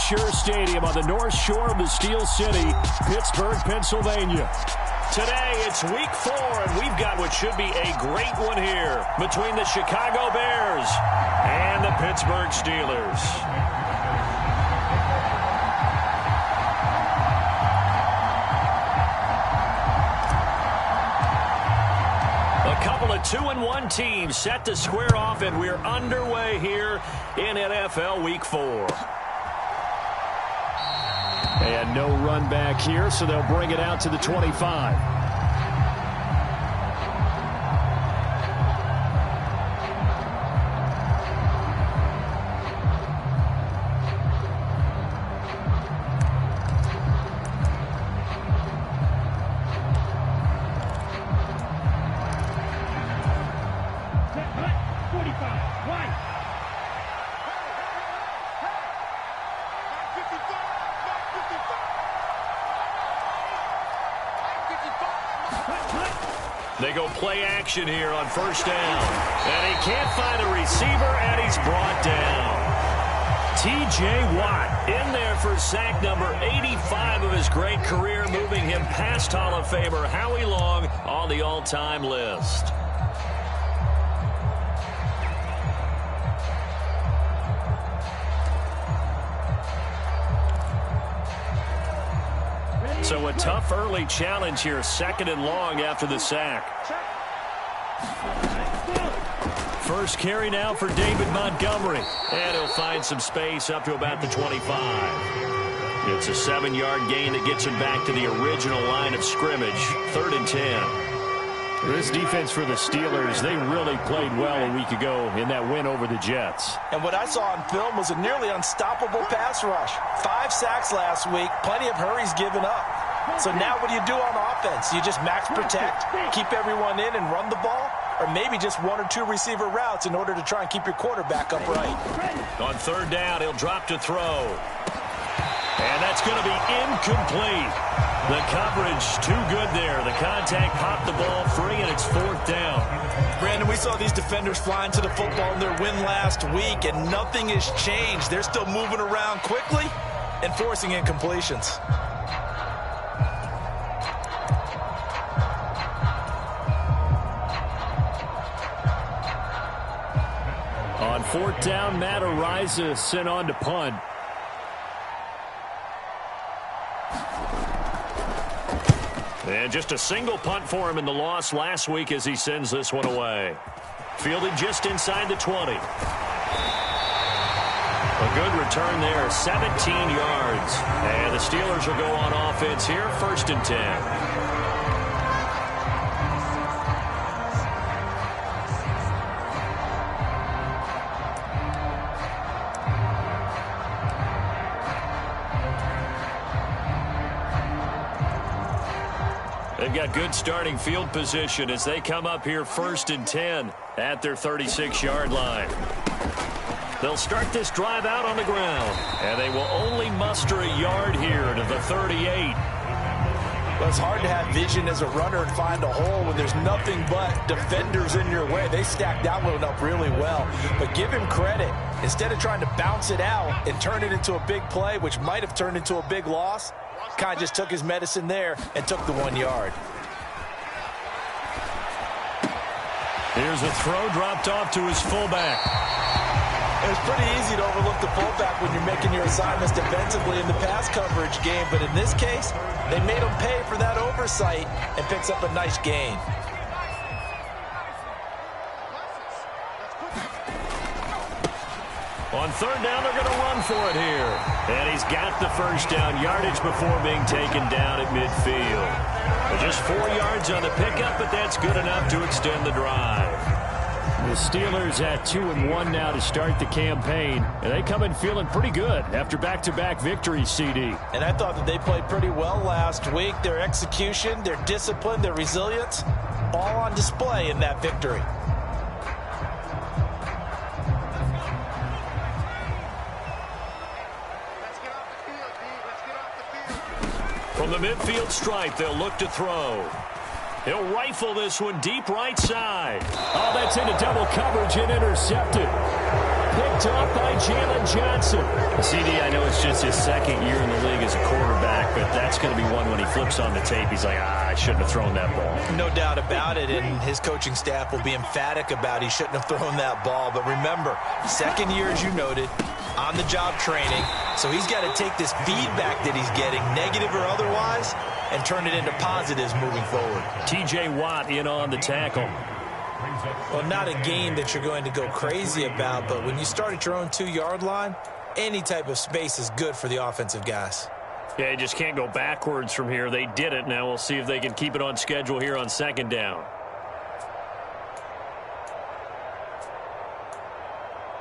Acrisure Stadium on the north shore of the Steel City, Pittsburgh, Pennsylvania. Today, it's week 4, and we've got what should be a great one here between the Chicago Bears and the Pittsburgh Steelers. A couple of 2-1 teams set to square off, and we're underway here in NFL Week 4. And no run back here, so they'll bring it out to the 25. They go play action here on first down. And he can't find a receiver, and he's brought down. T.J. Watt in there for sack number 85 of his great career, moving him past Hall of Famer Howie Long on the all-time list. So a tough early challenge here, 2nd and long after the sack. First carry now for David Montgomery. And he'll find some space up to about the 25. It's a 7-yard gain that gets him back to the original line of scrimmage. 3rd and 10. This defense for the Steelers, they really played well a week ago in that win over the Jets. And what I saw on film was a nearly unstoppable pass rush. 5 sacks last week, plenty of hurries given up. So now what do you do on offense? You just max protect, keep everyone in and run the ball? Or maybe just 1 or 2 receiver routes in order to try and keep your quarterback upright. On 3rd down, he'll drop to throw. And that's going to be incomplete. The coverage too good there. The contact popped the ball free, and it's 4th down. Brandon, we saw these defenders flying to the football in their win last week, and nothing has changed. They're still moving around quickly and forcing incompletions. On 4th down, Matt Araiza sent on to punt. And just a single punt for him in the loss last week as he sends this one away. Fielded just inside the 20. A good return there, 17 yards. And the Steelers will go on offense here, 1st and 10. They've got good starting field position as they come up here 1st and 10 at their 36-yard line. They'll start this drive out on the ground, and they will only muster a yard here to the 38. Well, it's hard to have vision as a runner and find a hole when there's nothing but defenders in your way. They stacked that one up really well. But give him credit. Instead of trying to bounce it out and turn it into a big play, which might have turned into a big loss, kind of just took his medicine there and took the 1 yard. Here's a throw dropped off to his fullback. It's pretty easy to overlook the fullback when you're making your assignments defensively in the pass coverage game, but in this case, they made him pay for that oversight and picks up a nice gain. On 3rd down, they're going to run for it here. And he's got the first down yardage before being taken down at midfield. Just 4 yards on the pickup, but that's good enough to extend the drive. The Steelers at 2-1 now to start the campaign. And they come in feeling pretty good after back-to-back victories, CD. And I thought that they played pretty well last week. Their execution, their discipline, their resilience, all on display in that victory. From the midfield stripe, they'll look to throw. He'll rifle this one deep right side. Oh, that's into double coverage and intercepted. picked off by Jalen Johnson. CD, I know it's just his second year in the league as a quarterback, but that's going to be one when he flips on the tape. He's like, I shouldn't have thrown that ball. No doubt about it, and his coaching staff will be emphatic about he shouldn't have thrown that ball. But remember, second year, as you noted, on-the-job training. So he's got to take this feedback that he's getting, negative or otherwise, and turn it into positives moving forward. T.J. Watt in on the tackle. Well, not a game that you're going to go crazy about, but when you start at your own 2-yard line, any type of space is good for the offensive guys. Yeah, you just can't go backwards from here. They did it. Now we'll see if they can keep it on schedule here on second down.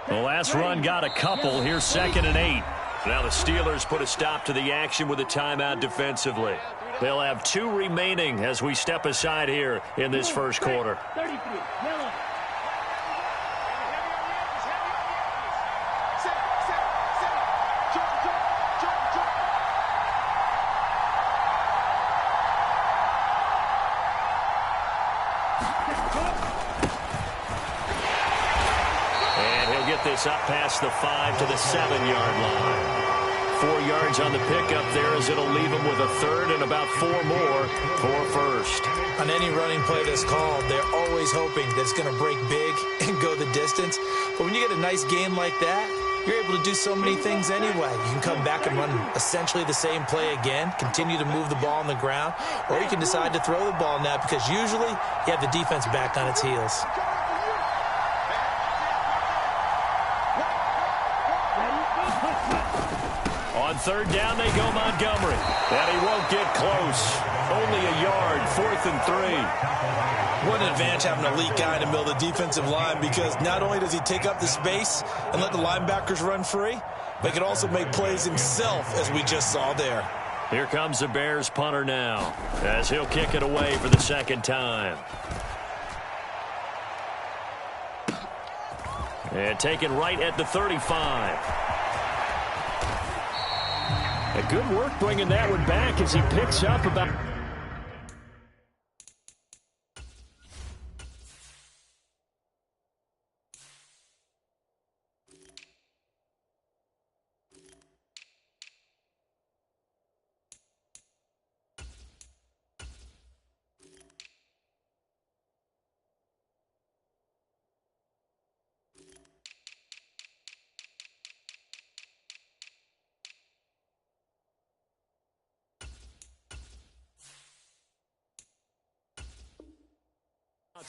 The last run got a couple. Here's 2nd and 8. Now the Steelers put a stop to the action with a timeout defensively. They'll have 2 remaining as we step aside here in this first quarter. 33, yellow. And he'll get this up past the 5 to the 7-yard line. 4 yards on the pickup there as it'll leave him with a third and about 4 more for first. On any running play that's called, they're always hoping that it's going to break big and go the distance. But when you get a nice game like that, you're able to do so many things anyway. You can come back and run essentially the same play again, continue to move the ball on the ground, or you can decide to throw the ball now because usually you have the defense back on its heels. On third down, they go Montgomery. And he won't get close. Only a yard, 4th and 3. What an advantage having an elite guy in the middle of the defensive line because not only does he take up the space and let the linebackers run free, but he can also make plays himself, as we just saw there. Here comes the Bears punter now as he'll kick it away for the second time. And taken right at the 35. A good work bringing that one back as he picks up about...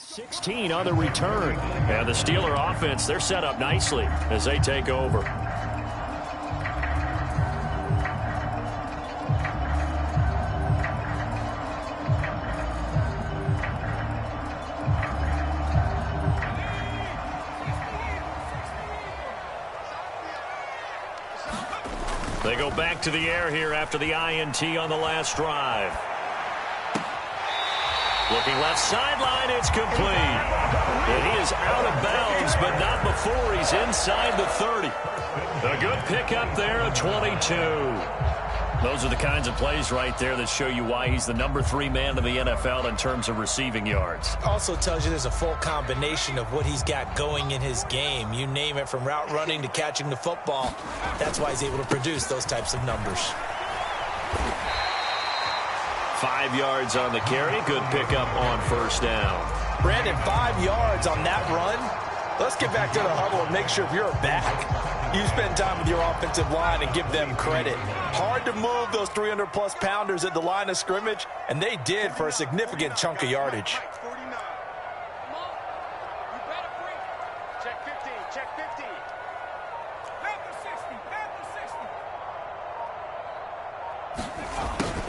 ...16 on the return. And the Steeler offense, they're set up nicely as they take over. They go back to the air here after the INT on the last drive. Looking left sideline, it's complete. And he is out of bounds, but not before he's inside the 30. A good pickup there, a 22. Those are the kinds of plays right there that show you why he's the number 3 man in the NFL in terms of receiving yards. Also tells you there's a full combination of what he's got going in his game. You name it, from route running to catching the football. That's why he's able to produce those types of numbers. 5 yards on the carry. Good pickup on first down. Brandon, 5 yards on that run. Let's get back to the huddle and make sure if you're back, you spend time with your offensive line and give them credit. Hard to move those 300-plus pounders at the line of scrimmage, and they did for a significant chunk of yardage.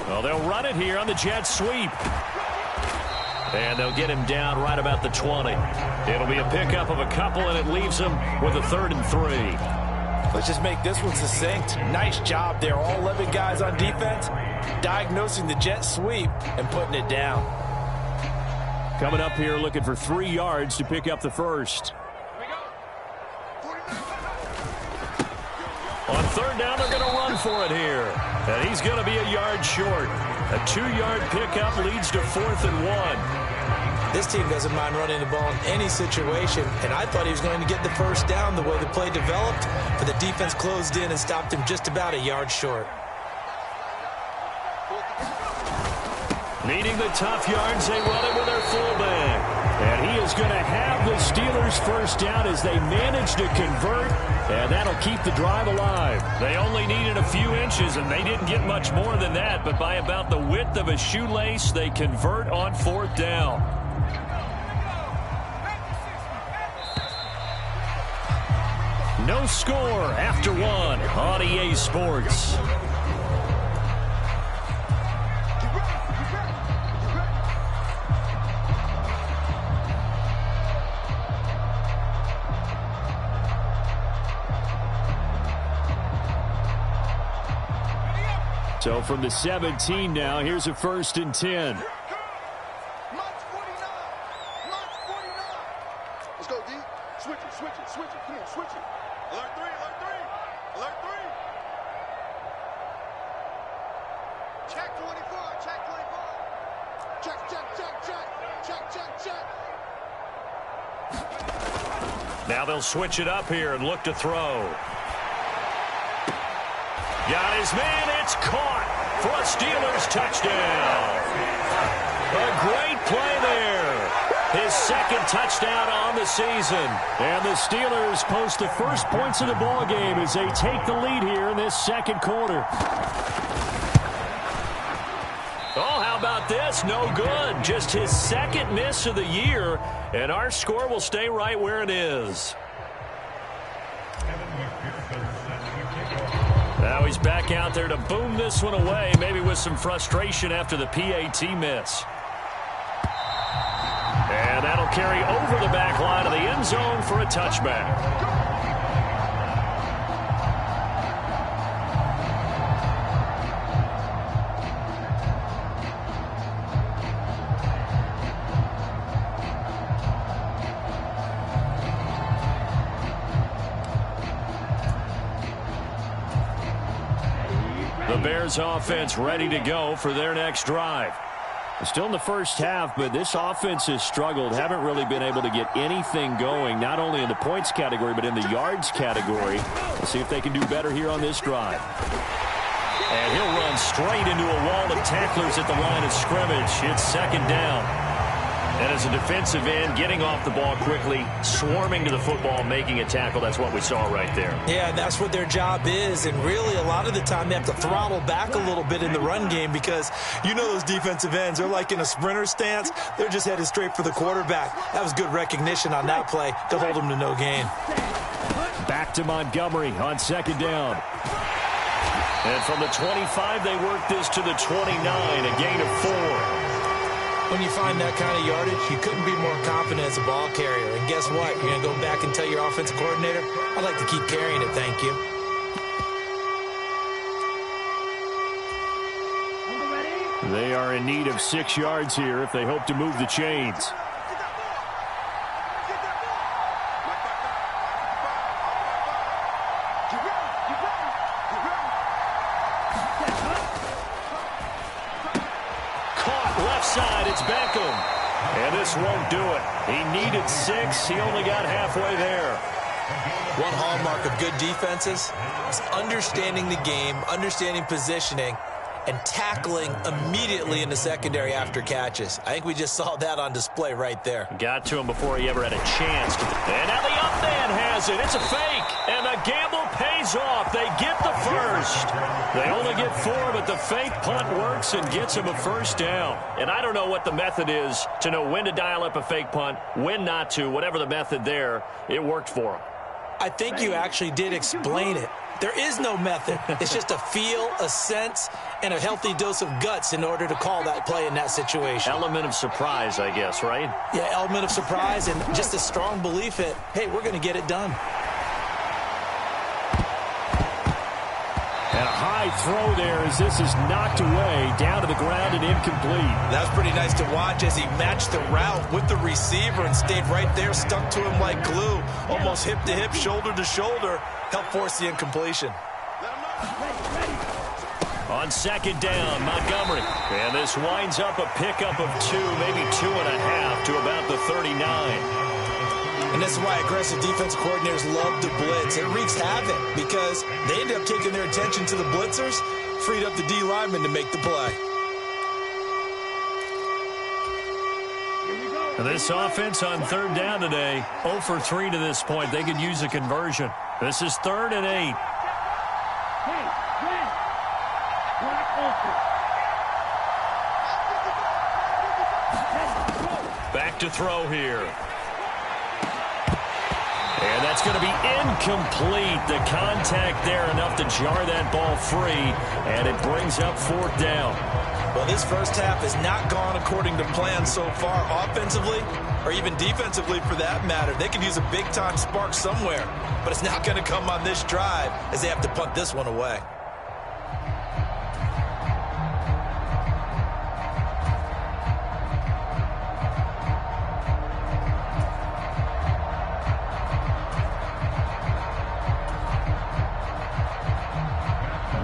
Well, they'll run it here on the jet sweep. And they'll get him down right about the 20. It'll be a pickup of a couple, and it leaves him with a 3rd and 3. Let's just make this one succinct. Nice job there. All 11 guys on defense diagnosing the jet sweep and putting it down. Coming up here looking for 3 yards to pick up the first. On third down, they're going to run for it here. And he's going to be a yard short. A 2-yard pickup leads to 4th and 1. This team doesn't mind running the ball in any situation, and I thought he was going to get the first down the way the play developed, but the defense closed in and stopped him just about a yard short. Needing the tough yards, they run it with their fullback. And he is going to have the Steelers first down as they manage to convert, and that'll keep the drive alive. They only needed a few inches, and they didn't get much more than that, but by about the width of a shoelace, they convert on fourth down. No score after one on EA Sports. So from the 17 now, here's a 1st and 10. March 49. March 49. Let's go, D. Switch it, switch it, switch it. Come on, switch it. Alert 3, alert 3. Alert 3. Check 24, check 24. Check, check, check, check. Check, check, check. Now they'll switch it up here and look to throw. Got his man, it's caught for a Steelers touchdown. A great play there. His second touchdown on the season. And the Steelers post the first points of the ball game as they take the lead here in this second quarter. Oh, how about this? No good. Just his second miss of the year, and our score will stay right where it is. Now he's back out there to boom this one away, maybe with some frustration after the PAT miss. And that'll carry over the back line of the end zone for a touchback. The Bears offense ready to go for their next drive. Still in the first half, but this offense has struggled. Haven't really been able to get anything going, not only in the points category, but in the yards category. Let's see if they can do better here on this drive. And he'll run straight into a wall of tacklers at the line of scrimmage. It's second down. And as a defensive end, getting off the ball quickly, swarming to the football, making a tackle, that's what we saw right there. Yeah, that's what their job is, and really a lot of the time they have to throttle back a little bit in the run game because you know those defensive ends, they're like in a sprinter stance. They're just headed straight for the quarterback. That was good recognition on that play to hold them to no gain. Back to Montgomery on second down. And from the 25, they work this to the 29, a gain of 4. When you find that kind of yardage, you couldn't be more confident as a ball carrier. And guess what? You're going to go back and tell your offensive coordinator, I'd like to keep carrying it, thank you. They are in need of 6 yards here if they hope to move the chains. It's Beckham. And this won't do it. He needed 6. He only got halfway there. One hallmark of good defenses is understanding the game, understanding positioning, and tackling immediately in the secondary after catches. I think we just saw that on display right there. Got to him before he ever had a chance. And now the up man has it. It's a fake. And the gamble pays off. They get the first. They only get 4, but the fake punt works and gets him a first down. And I don't know what the method is to know when to dial up a fake punt, when not to, whatever the method there, it worked for him. I think you actually did explain it. There is no method. It's just a feel, a sense, and a healthy dose of guts in order to call that play in that situation. Element of surprise, I guess, right? Yeah, element of surprise and just a strong belief that, hey, we're going to get it done. And a high throw there as this is knocked away, down to the ground and incomplete. That's pretty nice to watch as he matched the route with the receiver and stayed right there, stuck to him like glue, almost hip to hip, shoulder to shoulder, helped force the incompletion. On second down, Montgomery. And this winds up a pickup of 2, maybe 2.5 to about the 39. And this is why aggressive defensive coordinators love to blitz. It wreaks havoc because they end up taking their attention to the blitzers, freed up the D lineman to make the play. This offense on third down today, 0 for 3 to this point. They could use a conversion. This is 3rd and 8. Back to throw here. And that's going to be incomplete. The contact there enough to jar that ball free, and it brings up 4th down. Well, this first half has not gone according to plan so far, offensively or even defensively for that matter. They could use a big-time spark somewhere, but it's not going to come on this drive as they have to punt this one away.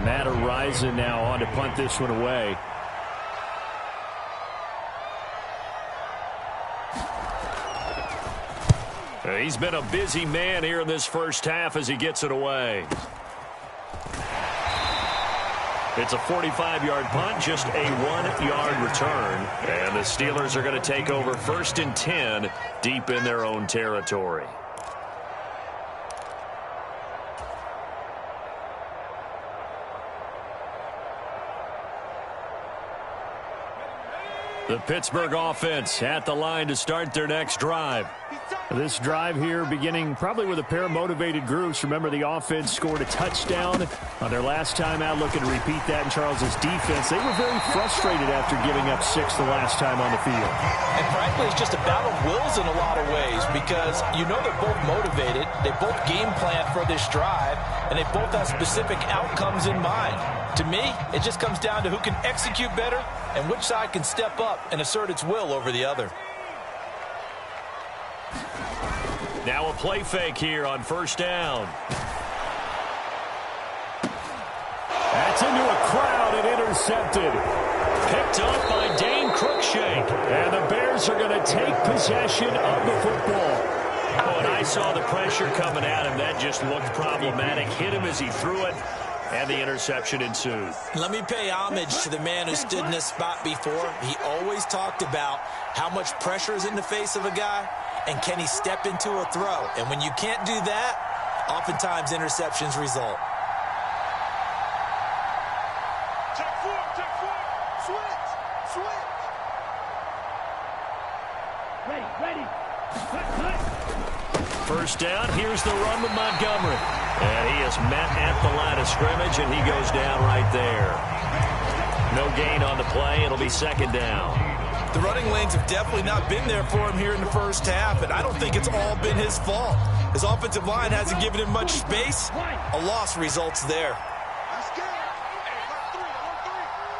Matt Araiza now on to punt this one away. He's been a busy man here in this first half as he gets it away. It's a 45-yard punt, just a 1-yard return. And the Steelers are going to take over 1st and 10 deep in their own territory. The Pittsburgh offense at the line to start their next drive. This drive here beginning probably with a pair of motivated groups. Remember, the offense scored a touchdown on their last time out, looking to repeat that in Charles's defense. They were very frustrated after giving up 6 the last time on the field. And frankly, it's just a battle of wills in a lot of ways because you know they're both motivated. They both game plan for this drive, and they both have specific outcomes in mind. To me, it just comes down to who can execute better and which side can step up and assert its will over the other. Now a play fake here on 1st down. That's into a crowd and intercepted. Picked up by Dane Cruikshank. And the Bears are going to take possession of the football. Oh, and I saw the pressure coming at him. That just looked problematic. Hit him as he threw it. And the interception ensued. Let me pay homage to the man who stood in this spot before. He always talked about how much pressure is in the face of a guy and can he step into a throw. And when you can't do that, oftentimes interceptions result. Check four, switch, switch. Ready. First down, here's the run with Montgomery. And he is met at the line of scrimmage, and he goes down right there. No gain on the play. It'll be 2nd down. The running lanes have definitely not been there for him here in the first half, and I don't think it's all been his fault. His offensive line hasn't given him much space. A loss results there. Let's go.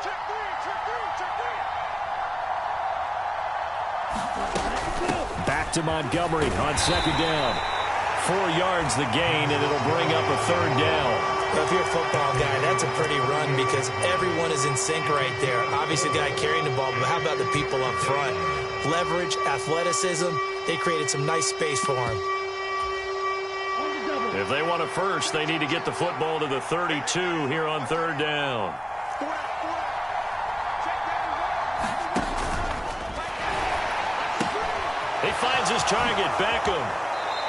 Check three. Back to Montgomery on 2nd down. 4 yards the gain, and it'll bring up a 3rd down. Well, if you're a football guy, that's a pretty run because everyone is in sync right there. Obviously, the guy carrying the ball, but how about the people up front? Leverage, athleticism, they created some nice space for him. If they want a first, they need to get the football to the 32 here on 3rd down. He finds his target, Beckham.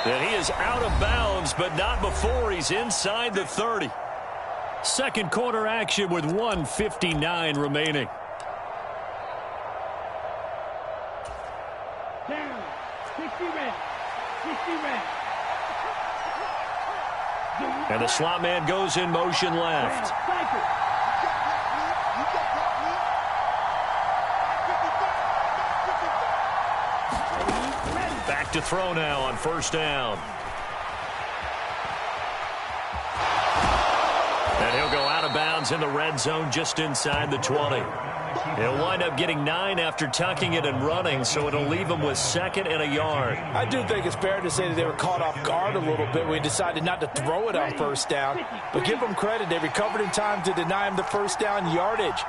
And he is out of bounds, but not before he's inside the 30. Second quarter action with 1:59 remaining. Down. 60 red. And the slot man goes in motion left. Back to throw now on 1st down. And he'll go out of bounds in the red zone just inside the 20. He'll wind up getting 9 after tucking it and running, so it'll leave him with 2nd and a yard. I do think it's fair to say that they were caught off guard a little bit when he decided not to throw it on 1st down. But give them credit. They recovered in time to deny him the 1st down yardage.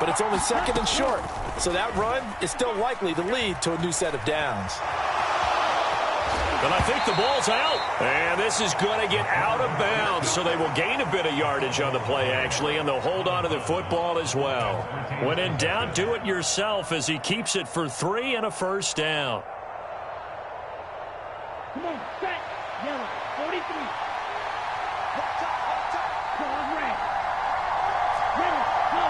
But it's only 2nd and short. So that run is still likely to lead to a new set of downs. But I think the ball's out. And this is going to get out of bounds, so they will gain a bit of yardage on the play, actually, and they'll hold on to the football as well. When in doubt, do it yourself as he keeps it for 3 and a 1st down. Come on, set, yellow, 43. Call red. Ready, go.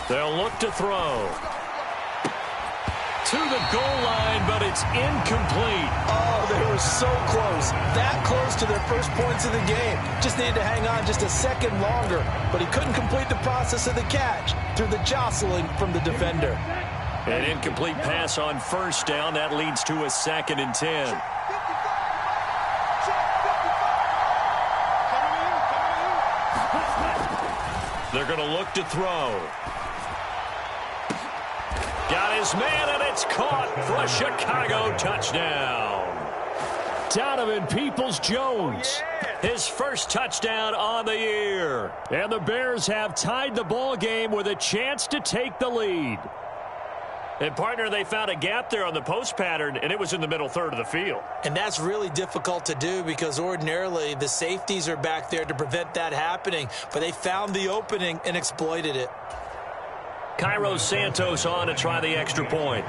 They'll look to throw. To the goal line, but it's incomplete. Oh, they were so close. That close to their first points of the game. Just needed to hang on just a second longer. But he couldn't complete the process of the catch through the jostling from the defender. An incomplete pass on 1st down. That leads to a 2nd and 10. They're going to look to throw. Got his man, and it's caught for a Chicago touchdown. Donovan Peoples-Jones, his 1st touchdown on the year. And the Bears have tied the ball game with a chance to take the lead. And, partner, they found a gap there on the post pattern, and it was in the middle 3rd of the field. And that's really difficult to do because ordinarily the safeties are back there to prevent that happening. But they found the opening and exploited it. Cairo Santos on to try the extra point.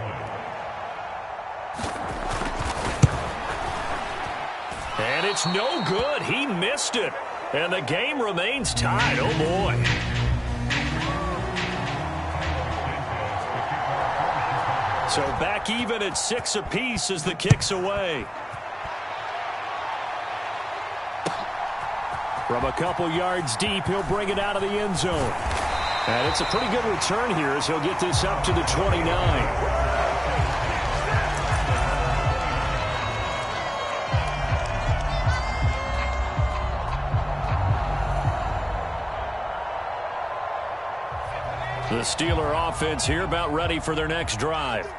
And it's no good. He missed it. And the game remains tied. Oh, boy. So back even at 6 apiece as the kick's away. From a couple yards deep, he'll bring it out of the end zone. And it's a pretty good return here as he'll get this up to the 29. The Steeler offense here about ready for their next drive.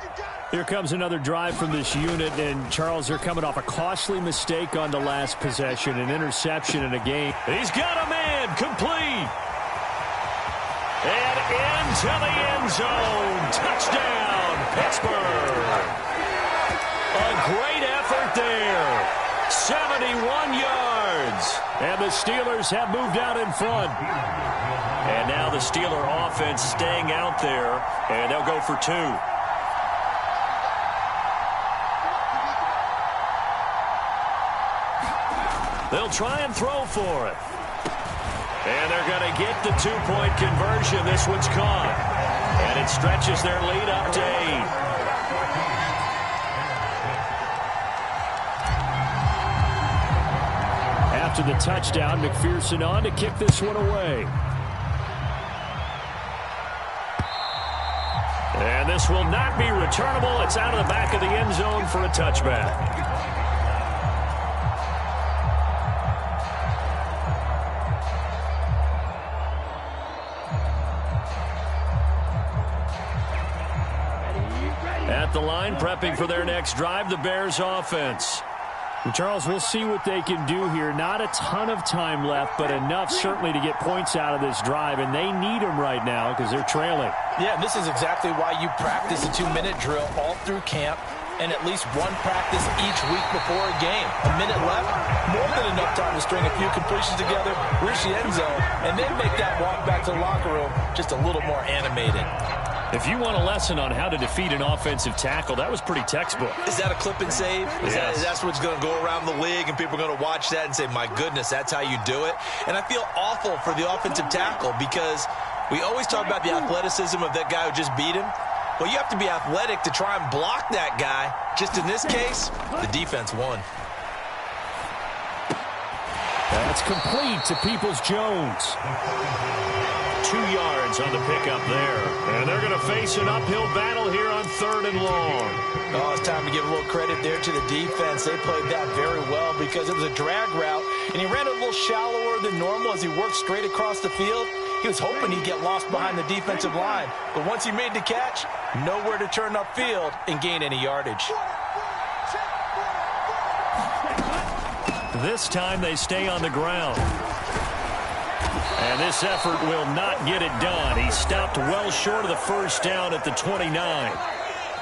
Here comes another drive from this unit, and Charles, they're coming off a costly mistake on the last possession, an interception in a game. He's got a man, complete. And into the end zone. Touchdown, Pittsburgh. A great effort there. 71 yards. And the Steelers have moved out in front. And now the Steeler offense staying out there, and they'll go for 2. They'll try and throw for it. And they're going to get the 2-point conversion. This one's caught. And it stretches their lead up to 8. After the touchdown, McPherson on to kick this one away. And this will not be returnable. It's out of the back of the end zone for a touchback. At the line, prepping for their next drive, the Bears offense. And Charles, we'll see what they can do here. Not a ton of time left, but enough certainly to get points out of this drive, and they need them right now because they're trailing. Yeah, and this is exactly why you practice a 2-minute drill all through camp and at least one practice each week before a game. A minute left, more than enough time to string a few completions together, reach the end zone, and then make that walk back to the locker room just a little more animated. If you want a lesson on how to defeat an offensive tackle, that was pretty textbook. Is that a clip and save? Yes. That's what's going to go around the league, and people are going to watch that and say, my goodness, that's how you do it? And I feel awful for the offensive tackle because we always talk about the athleticism of that guy who just beat him. Well, you have to be athletic to try and block that guy. Just in this case, the defense won. That's complete to Peoples-Jones. 2 yards on the pickup there. And they're going to face an uphill battle here on 3rd and long. Oh, it's time to give a little credit there to the defense. They played that very well because it was a drag route, and he ran a little shallower than normal as he worked straight across the field. He was hoping he'd get lost behind the defensive line. But once he made the catch, nowhere to turn upfield and gain any yardage. This time they stay on the ground. And this effort will not get it done. He stopped well short of the first down at the 29.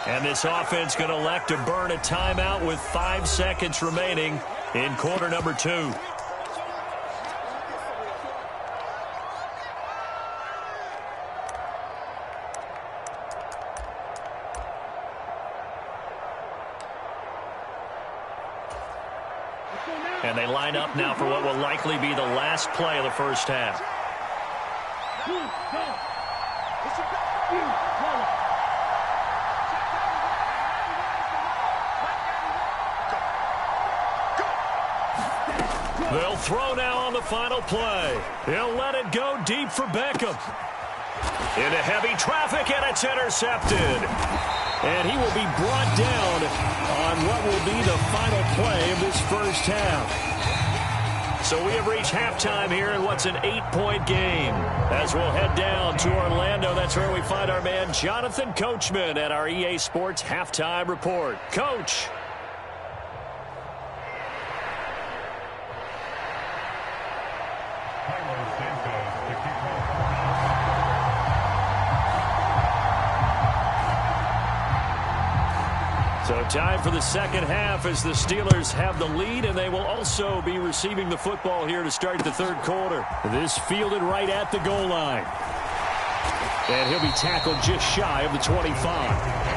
And this offense going to elect to burn a timeout with 5 seconds remaining in quarter number 2. And they line up now for what will likely be the last play of the first half. They'll throw now on the final play. He'll let it go deep for Beckham. Into heavy traffic, and it's intercepted. And he will be brought down on what will be the final play of this first half. So we have reached halftime here in what's an 8-point game. As we'll head down to Orlando, that's where we find our man Jonathan Coachman at our EA Sports Halftime Report. Coach. So time for the second half as the Steelers have the lead, and they will also be receiving the football here to start the third quarter. This fielded right at the goal line. And he'll be tackled just shy of the 25.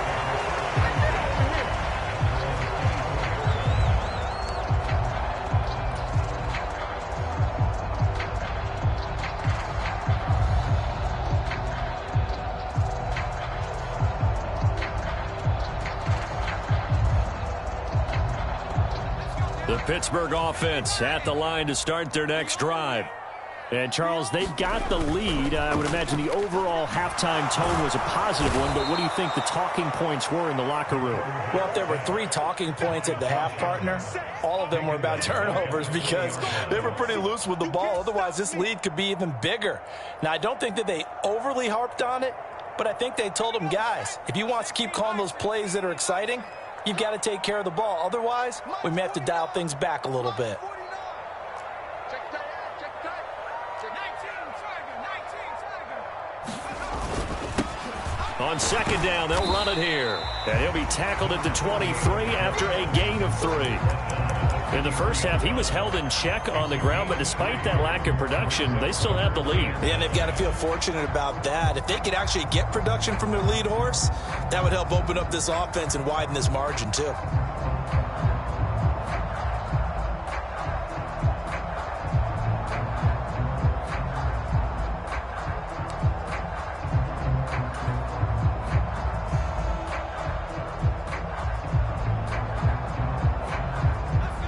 The Pittsburgh offense at the line to start their next drive. And, Charles, they've got the lead. I would imagine the overall halftime tone was a positive one, but what do you think the talking points were in the locker room? Well, if there were 3 talking points at the half, partner, all of them were about turnovers because they were pretty loose with the ball. Otherwise, this lead could be even bigger. Now, I don't think that they overly harped on it, but I think they told them, guys, if you want to keep calling those plays that are exciting, you've got to take care of the ball. Otherwise, we may have to dial things back a little bit. On second down, they'll run it here. And he'll be tackled at the 23 after a gain of 3. In the first half, he was held in check on the ground, but despite that lack of production, they still have the lead. Yeah, and they've got to feel fortunate about that. If they could actually get production from their lead horse, that would help open up this offense and widen this margin, too.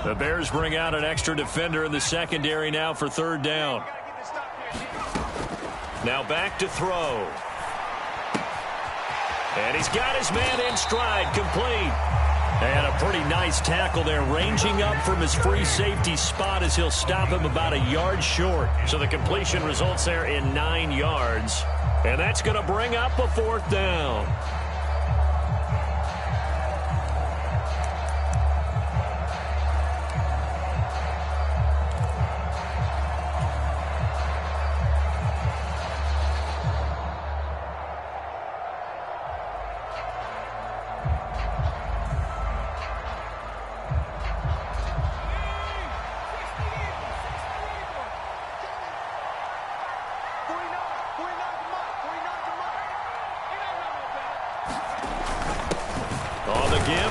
The Bears bring out an extra defender in the secondary now for third down. Now back to throw. And he's got his man in stride, complete. And a pretty nice tackle there, ranging up from his free safety spot as he'll stop him about a yard short. So the completion results there in 9 yards. And that's going to bring up a fourth down.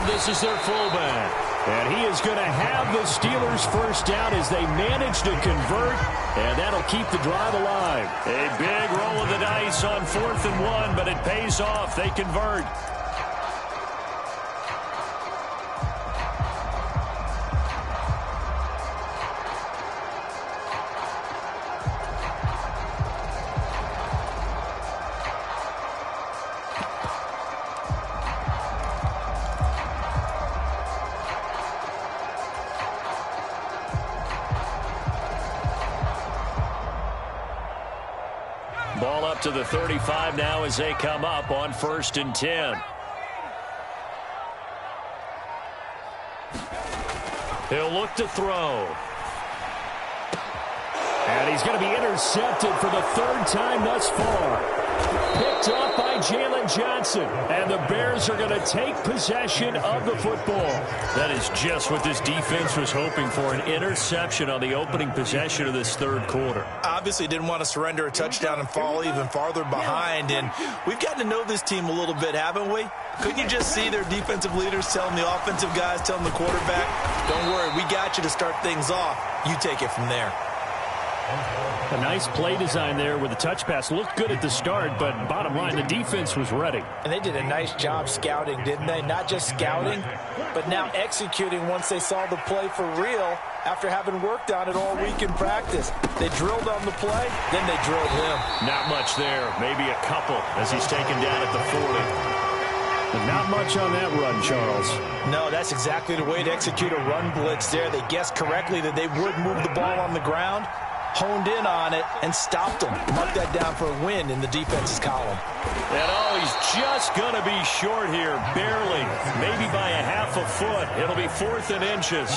This is their fullback. And he is going to have the Steelers first down as they manage to convert. And that'll keep the drive alive. A big roll of the dice on 4th and 1, but it pays off. They convert. Ball up to the 35 now as they come up on 1st and 10. He'll look to throw. And he's going to be intercepted for the 3rd time thus far. Picked off by Jalen Johnson. And the Bears are going to take possession of the football. That is just what this defense was hoping for, an interception on the opening possession of this 3rd quarter. Obviously didn't want to surrender a touchdown and fall even farther behind. And we've gotten to know this team a little bit, haven't we? Couldn't you just see their defensive leaders telling the offensive guys, telling the quarterback, don't worry, we got you to start things off. You take it from there. A nice play design there with the touch pass. Looked good at the start, but bottom line, the defense was ready. And they did a nice job scouting, didn't they? Not just scouting, but now executing once they saw the play for real after having worked on it all week in practice. They drilled on the play, then they drilled him. Not much there. Maybe a couple as he's taken down at the 40. But not much on that run, Charles. No, that's exactly the way to execute a run blitz there. They guessed correctly that they would move the ball on the ground, honed in on it, and stopped them. Mark that down for a win in the defense's column. And he's just going to be short here, barely, maybe by a half a foot. It'll be 4th and inches.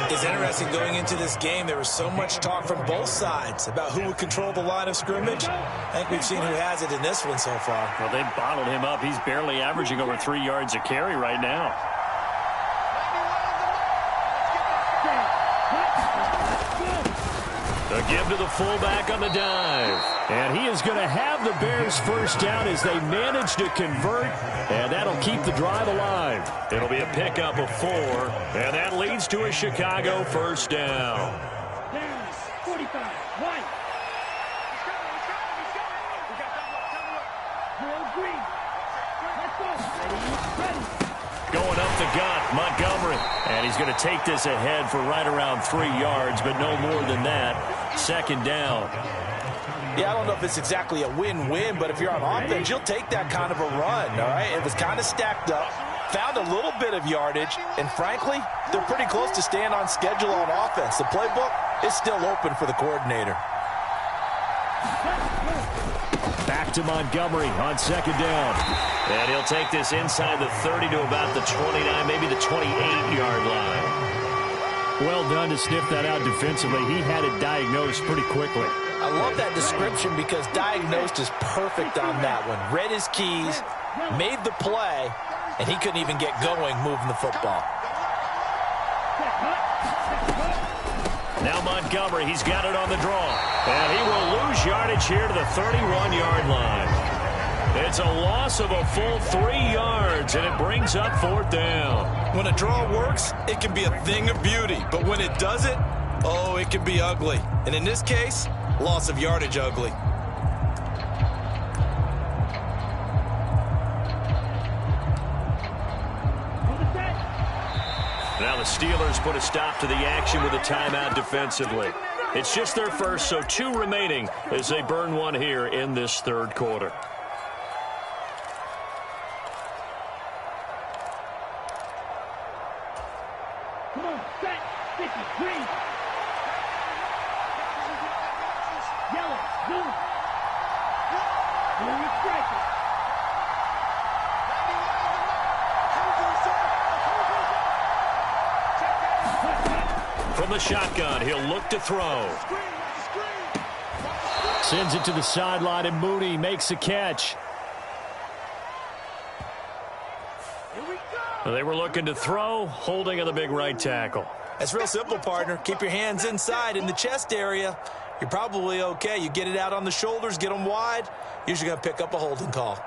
It's interesting going into this game. There was so much talk from both sides about who would control the line of scrimmage. I think we've seen who has it in this one so far. Well, they bottled him up. He's barely averaging over 3 yards a carry right now. A give to the fullback on the dive. And he is going to have the Bears first down as they manage to convert. And that'll keep the drive alive. It'll be a pickup of 4. And that leads to a Chicago first down. 45, 1. Green. Let's go. Ready. Going up the gut, Montgomery. And he's going to take this ahead for right around 3 yards, but no more than that. 2nd down. Yeah, I don't know if it's exactly a win-win, but if you're on offense, you'll take that kind of a run, all right? It was kind of stacked up, found a little bit of yardage, and frankly, they're pretty close to staying on schedule on offense. The playbook is still open for the coordinator. Back to Montgomery on 2nd down. And he'll take this inside the 30 to about the 29, maybe the 28-yard line. Well done to sniff that out defensively. He had it diagnosed pretty quickly. I love that description because diagnosed is perfect on that one. Read his keys, made the play, and he couldn't even get going moving the football. Now Montgomery, he's got it on the draw. And he will lose yardage here to the 31-yard line. It's a loss of a full 3 yards, and it brings up 4th down. When a draw works, it can be a thing of beauty. But when it doesn't, oh, it can be ugly. And in this case, loss of yardage ugly. Now the Steelers put a stop to the action with a timeout defensively. It's just their first, so 2 remaining as they burn one here in this 3rd quarter. Come on, set, 50, green. Yellow, blue. Blue striker. From the shotgun, he'll look to throw. Sends it to the sideline, and Mooney makes a catch. They were looking to throw, holding on the big right tackle. That's real simple, partner. Keep your hands inside in the chest area. You're probably okay. You get it out on the shoulders, get them wide. Usually going to pick up a holding call.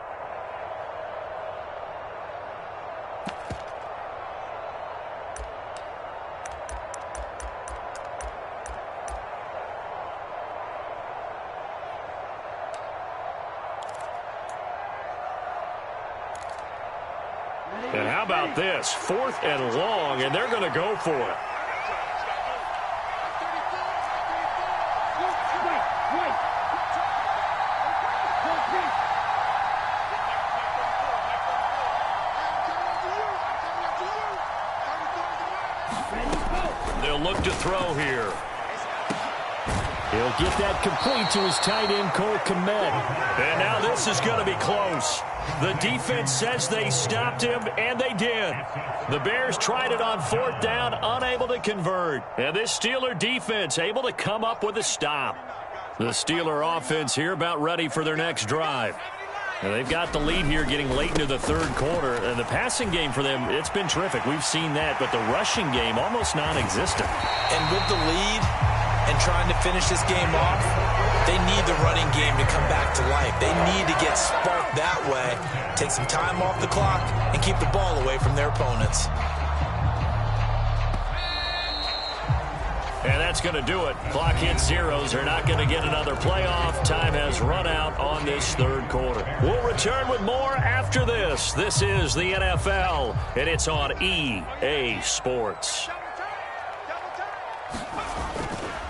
And how about this? 4th and long, and they're going to go for it. They'll look to throw here. He'll get that complete to his tight end, Cole Kmet. And now this is going to be close. The defense says they stopped him, and they did. The Bears tried it on 4th down, unable to convert. And this Steeler defense able to come up with a stop. The Steeler offense here about ready for their next drive. And they've got the lead here getting late into the 3rd quarter. And the passing game for them, it's been terrific. We've seen that. But the rushing game, almost non-existent. And with the lead and trying to finish this game off, they need the running game to come back to life. They need to get sparked that way, take some time off the clock, and keep the ball away from their opponents. And that's going to do it. Clock hits zeros. They're not going to get another playoff. Time has run out on this 3rd quarter. We'll return with more after this. This is the NFL, and it's on EA Sports.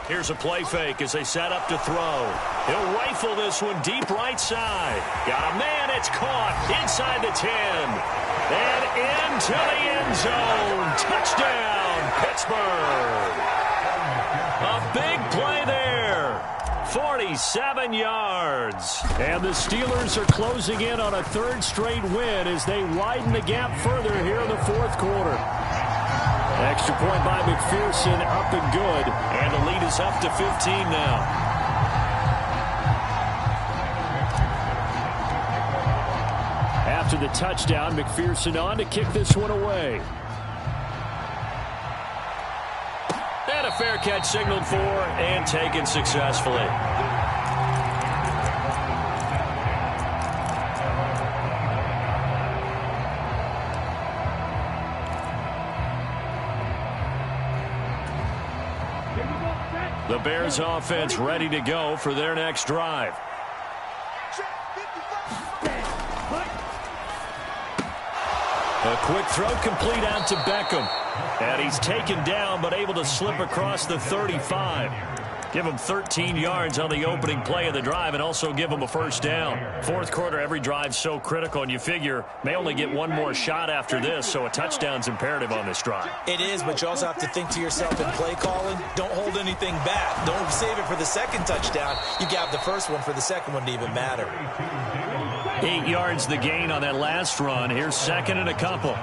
Here's a play fake as they set up to throw. He'll rifle this one deep right side. Got a man. It's caught inside the 10. And into the end zone. Touchdown, Pittsburgh. A big play there. 47 yards. And the Steelers are closing in on a 3rd straight win as they widen the gap further here in the 4th quarter. Extra point by McPherson, up and good. And the lead is up to 15 now. After the touchdown, McPherson on to kick this one away. And a fair catch signaled for and taken successfully. The Bears offense ready to go for their next drive. A quick throw complete out to Beckham. And he's taken down but able to slip across the 35. Give him 13 yards on the opening play of the drive and also give him a 1st down. 4th quarter, every drive's so critical, and you figure may only get one more shot after this, so a touchdown's imperative on this drive. It is, but you also have to think to yourself in play calling, don't hold anything back. Don't save it for the 2nd touchdown. You got the 1st one for the 2nd one to even matter. 8 yards the gain on that last run. Here's 2nd and a couple.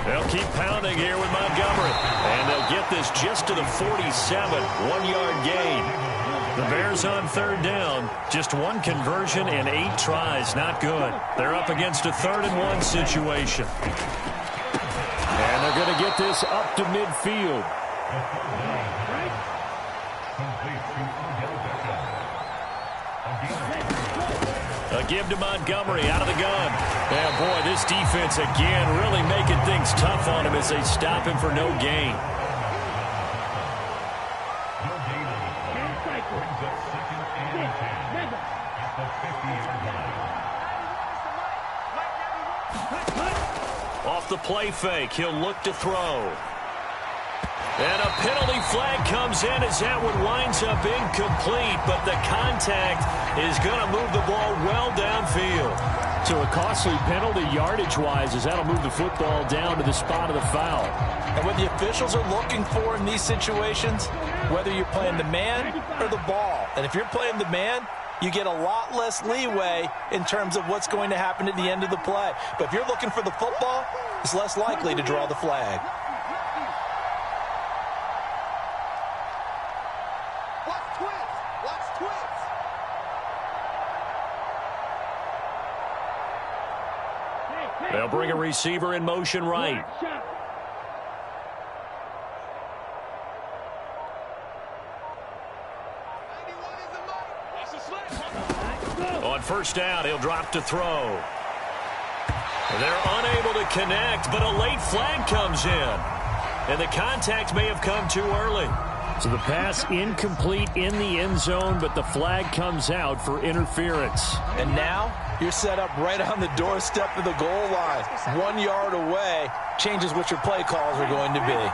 They'll keep pounding here with Montgomery. And they'll get this just to the 47, 1-yard gain. The Bears on 3rd down. Just one conversion and 8 tries. Not good. They're up against a 3rd and 1 situation. And they're going to get this up to midfield. A give to Montgomery out of the gun. Yeah, boy, this defense again really making things tough on him as they stop him for no gain. Off the play fake, he'll look to throw. And a penalty flag comes in as that one winds up incomplete, but the contact is going to move the ball well downfield. So a costly penalty yardage-wise as that'll move the football down to the spot of the foul. And what the officials are looking for in these situations, whether you're playing the man or the ball, and if you're playing the man, you get a lot less leeway in terms of what's going to happen at the end of the play. But if you're looking for the football, it's less likely to draw the flag. They'll bring a receiver in motion right. On 1st down, he'll drop to throw. They're unable to connect, but a late flag comes in. And the contact may have come too early. So the pass incomplete in the end zone, but the flag comes out for interference. And now you're set up right on the doorstep of the goal line. 1 yard away changes what your play calls are going to be.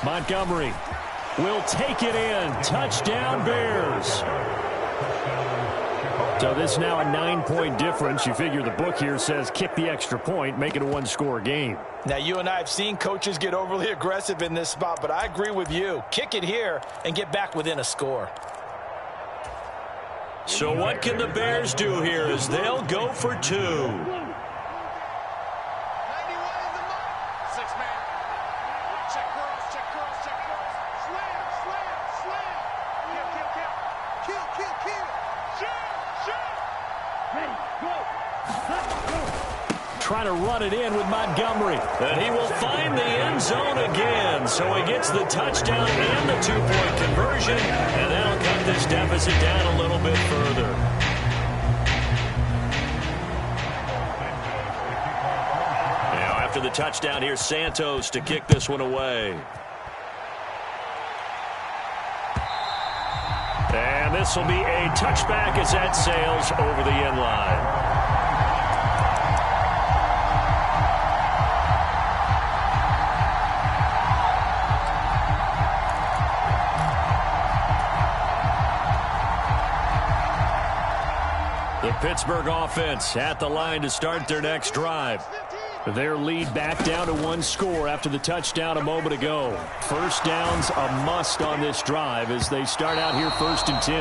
Montgomery will take it in. Touchdown, Bears. So this now a 9-point difference. You figure the book here says kick the extra point, make it a one-score game. Now, you and I have seen coaches get overly aggressive in this spot, but I agree with you. Kick it here and get back within a score. So what can the Bears do here as they'll go for 2? Trying to run it in with Montgomery. And he will find the end zone again. So he gets the touchdown and the 2-point conversion. And that'll cut this deficit down a little bit further. Now after the touchdown, here's Santos to kick this one away. And this will be a touchback as that sails over the end line. The Pittsburgh offense at the line to start their next drive. Their lead back down to 1 score after the touchdown a moment ago. First down's a must on this drive as they start out here 1st and 10.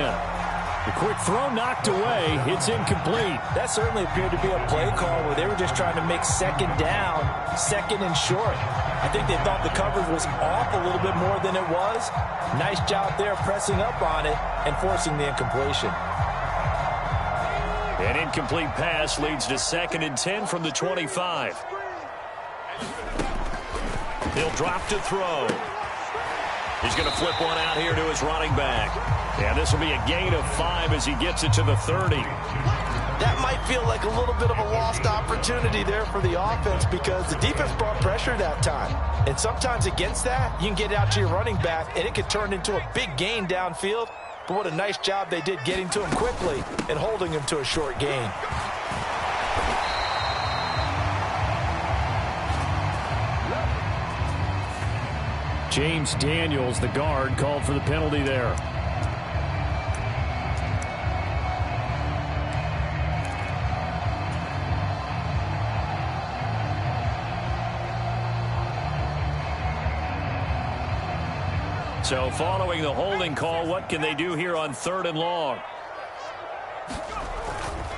The quick throw knocked away. It's incomplete. That certainly appeared to be a play call where they were just trying to make second down, second and short. I think they thought the coverage was off a little bit more than it was. Nice job there pressing up on it and forcing the incompletion. An incomplete pass leads to 2nd and 10 from the 25. He'll drop to throw. He's going to flip one out here to his running back. And this will be a gain of 5 as he gets it to the 30. That might feel like a little bit of a lost opportunity there for the offense because the defense brought pressure that time. And sometimes against that, you can get out to your running back, and it could turn into a big gain downfield. But what a nice job they did getting to him quickly and holding him to a short gain. James Daniels, the guard, called for the penalty there. So following the holding call, what can they do here on 3rd and long?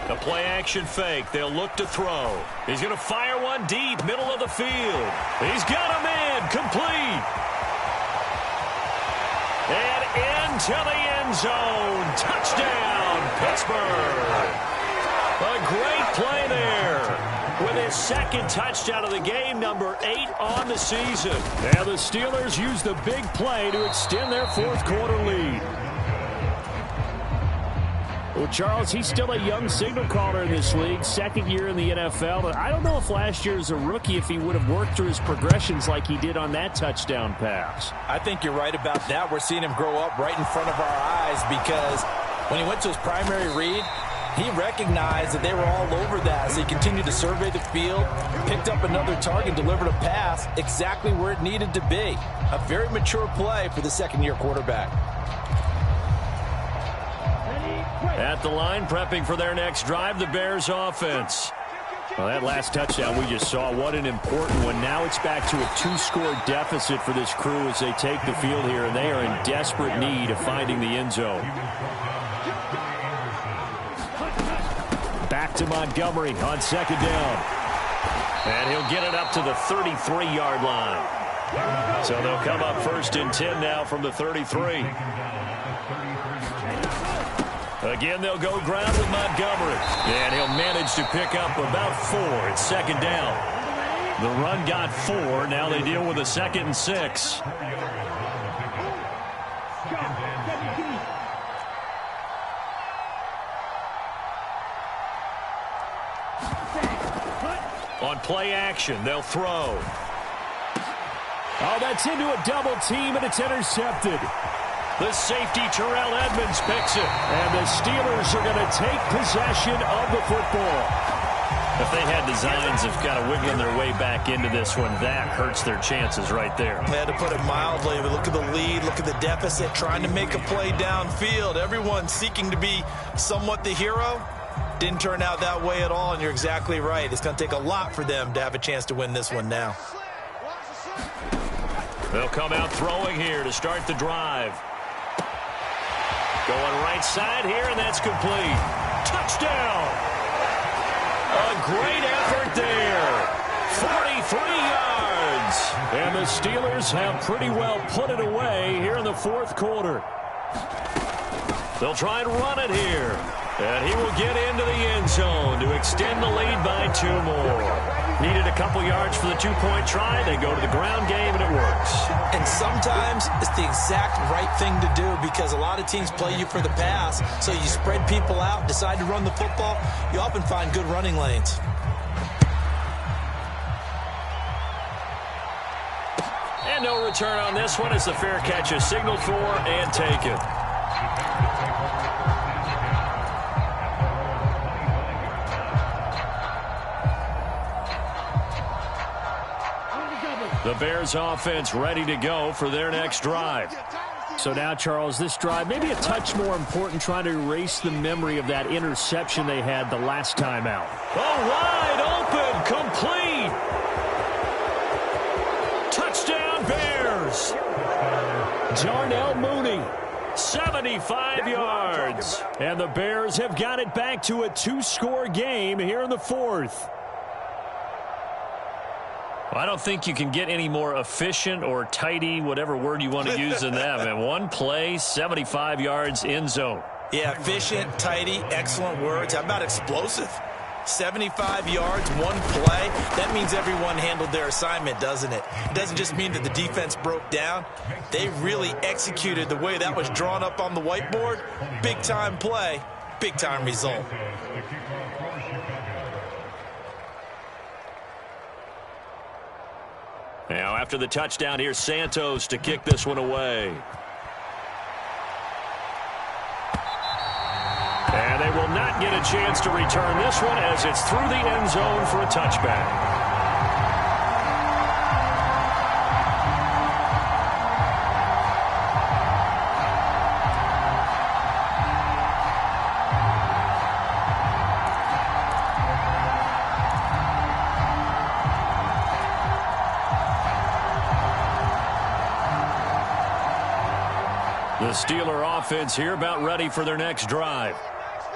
A play action fake. They'll look to throw. He's going to fire one deep, middle of the field. He's got him in, complete. And into the end zone. Touchdown, Pittsburgh. A great play there. With his 2nd touchdown of the game, number 8 on the season. Now the Steelers use the big play to extend their 4th quarter lead. Well, Charles, he's still a young signal caller in this league, 2nd year in the NFL. But I don't know if last year as a rookie, if he would have worked through his progressions like he did on that touchdown pass. I think you're right about that. We're seeing him grow up right in front of our eyes because when he went to his primary read, he recognized that they were all over that, so he continued to survey the field, picked up another target, delivered a pass exactly where it needed to be. A very mature play for the 2nd-year quarterback. At the line, prepping for their next drive, the Bears offense. Well, that last touchdown we just saw, what an important one. Now it's back to a 2-score deficit for this crew as they take the field here, and they are in desperate need of finding the end zone. Back to Montgomery on 2nd down. And he'll get it up to the 33-yard line. So they'll come up 1st and 10 now from the 33. Again, they'll go ground with Montgomery. And he'll manage to pick up about 4. It's 2nd down. The run got 4. Now they deal with a 2nd and 6. On play action, they'll throw. Oh, that's into a double team, and it's intercepted. The safety, Terrell Edmunds, picks it. And the Steelers are going to take possession of the football. If they had designs of kind of wiggling their way back into this one, that hurts their chances right there. They had to put it mildly. But look at the lead, look at the deficit, trying to make a play downfield. Everyone seeking to be somewhat the hero. Didn't turn out that way at all, and you're exactly right. It's going to take a lot for them to have a chance to win this one now. They'll come out throwing here to start the drive. Going right side here, and that's complete. Touchdown! A great effort there. 43 yards. And the Steelers have pretty well put it away here in the fourth quarter. They'll try and run it here. And he will get into the end zone to extend the lead by 2 more. Needed a couple yards for the 2-point try. They go to the ground game, and it works. And sometimes it's the exact right thing to do because a lot of teams play you for the pass. So you spread people out, decide to run the football. You often find good running lanes. And no return on this one as the fair catch is signaled for and taken. The Bears offense ready to go for their next drive. So now, Charles, this drive maybe a touch more important, trying to erase the memory of that interception they had the last time out. Oh, wide open, complete. Touchdown Bears. Darnell Mooney, 75 yards. And the Bears have got it back to a 2-score game here in the fourth. I don't think you can get any more efficient or tidy, whatever word you want to use in that. And one play, 75 yards, end zone. Yeah, efficient, tidy, excellent words. How about explosive? 75 yards, one play. That means everyone handled their assignment, doesn't it? It doesn't just mean that the defense broke down. They really executed the way that was drawn up on the whiteboard. Big-time play, big-time result. Now, after the touchdown, here's Santos to kick this one away. And they will not get a chance to return this one as it's through the end zone for a touchback. The Steeler offense here about ready for their next drive.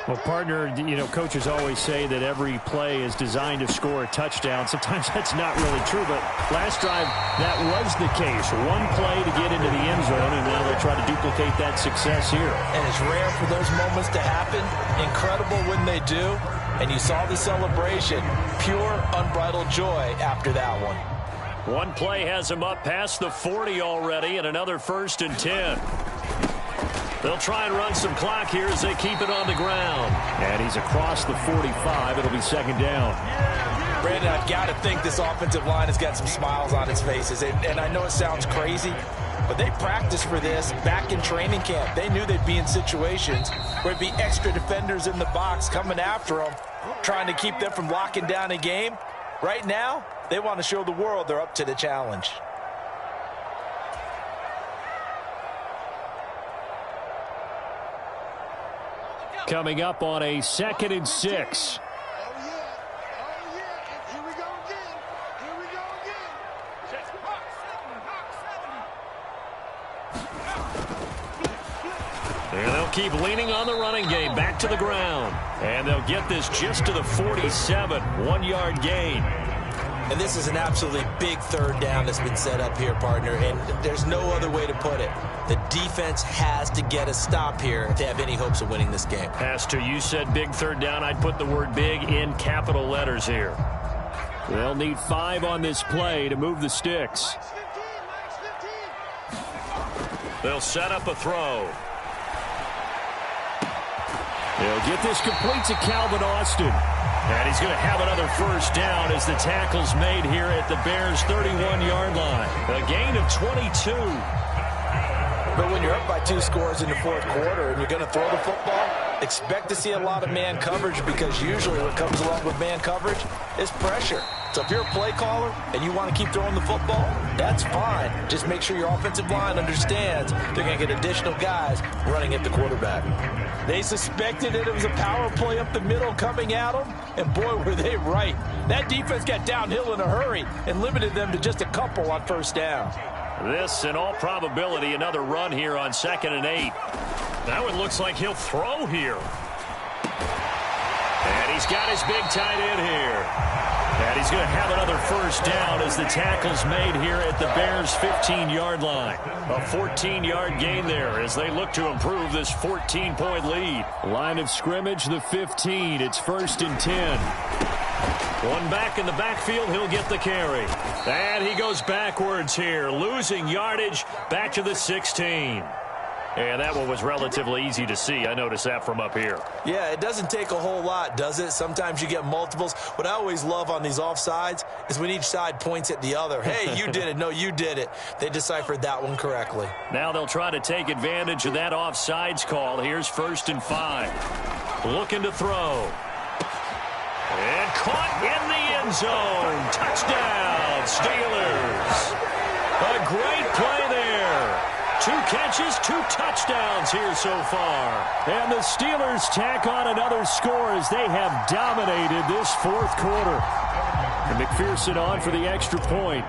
Well, partner, you know, coaches always say that every play is designed to score a touchdown. Sometimes that's not really true, but last drive, that was the case. One play to get into the end zone, and now they'll try to duplicate that success here. And it's rare for those moments to happen. Incredible when they do. And you saw the celebration. Pure, unbridled joy after that one. One play has him up past the 40 already, and another 1st and 10. They'll try and run some clock here as they keep it on the ground. And he's across the 45. It'll be 2nd down. Brandon, I've got to think this offensive line has got some smiles on its faces. And I know it sounds crazy, but they practiced for this back in training camp. They knew they'd be in situations where there'd be extra defenders in the box coming after them, trying to keep them from locking down a game. Right now, they want to show the world they're up to the challenge. Coming up on a 2nd and 6. Here we go again. And they'll keep leaning on the running game back to the ground. And they'll get this just to the 47, 1-yard gain. And this is an absolutely big 3rd down that's been set up here, partner, and there's no other way to put it. The defense has to get a stop here if they have any hopes of winning this game. Pastor, you said big 3rd down. I'd put the word big in capital letters here. They'll need 5 on this play to move the sticks. They'll set up a throw. They'll get this complete to Calvin Austin. And he's going to have another 1st down as the tackle's made here at the Bears' 31-yard line. A gain of 22. But when you're up by 2 scores in the 4th quarter and you're going to throw the football, expect to see a lot of man coverage because usually what comes along with man coverage is pressure. So if you're a play caller and you want to keep throwing the football, that's fine. Just make sure your offensive line understands they're going to get additional guys running at the quarterback. They suspected that it was a power play up the middle coming at them, and boy, were they right. That defense got downhill in a hurry and limited them to just a couple on first down. This, in all probability, another run here on 2nd and 8. Now it looks like he'll throw here. And he's got his big tight end here. And he's going to have another first down as the tackle's made here at the Bears' 15-yard line. A 14-yard gain there as they look to improve this 14-point lead. Line of scrimmage, the 15. It's 1st and 10. One back in the backfield, he'll get the carry. And he goes backwards here, losing yardage back to the 16. And that one was relatively easy to see. I noticed that from up here. Yeah, it doesn't take a whole lot, does it? Sometimes you get multiples. What I always love on these offsides is when each side points at the other. Hey, you did it. No, you did it. They deciphered that one correctly. Now they'll try to take advantage of that offsides call. Here's 1st and 5. Looking to throw. And caught in the end zone. Touchdown, Steelers. A great play there. 2 catches, 2 touchdowns here so far. And the Steelers tack on another score as they have dominated this 4th quarter. And McPherson on for the extra point.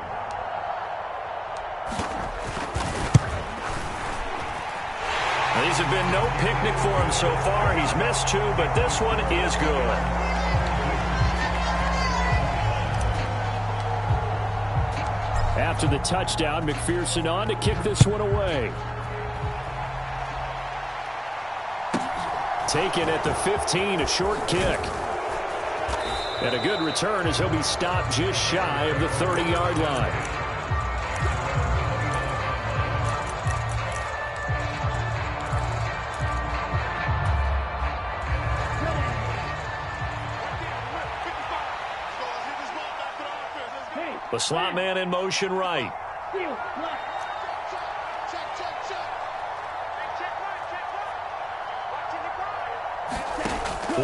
These have been no picnic for him so far. He's missed 2, but this one is good. After the touchdown, McPherson on to kick this one away. Taken at the 15, a short kick. And a good return as he'll be stopped just shy of the 30-yard line. The slot man in motion right.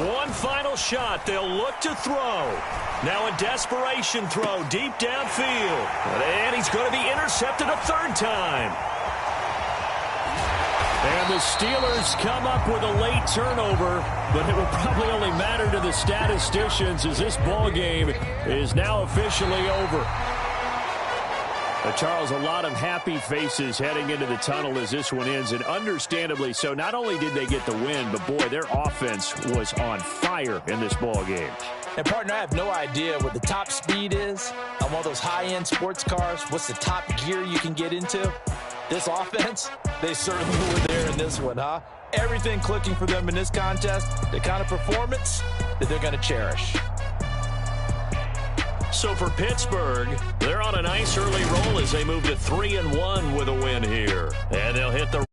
One final shot. They'll look to throw. Now a desperation throw deep downfield. And he's going to be intercepted a 3rd time. And the Steelers come up with a late turnover, but it will probably only matter to the statisticians as this ball game is now officially over. Charles, a lot of happy faces heading into the tunnel as this one ends, and understandably so. Not only did they get the win, but boy, their offense was on fire in this ball game. And partner, I have no idea what the top speed is on one of those high-end sports cars. What's the top gear you can get into? This offense, they certainly were there in this one, huh? Everything clicking for them in this contest, the kind of performance that they're going to cherish. So for Pittsburgh, they're on a nice early roll as they move to 3-1 with a win here. And they'll hit the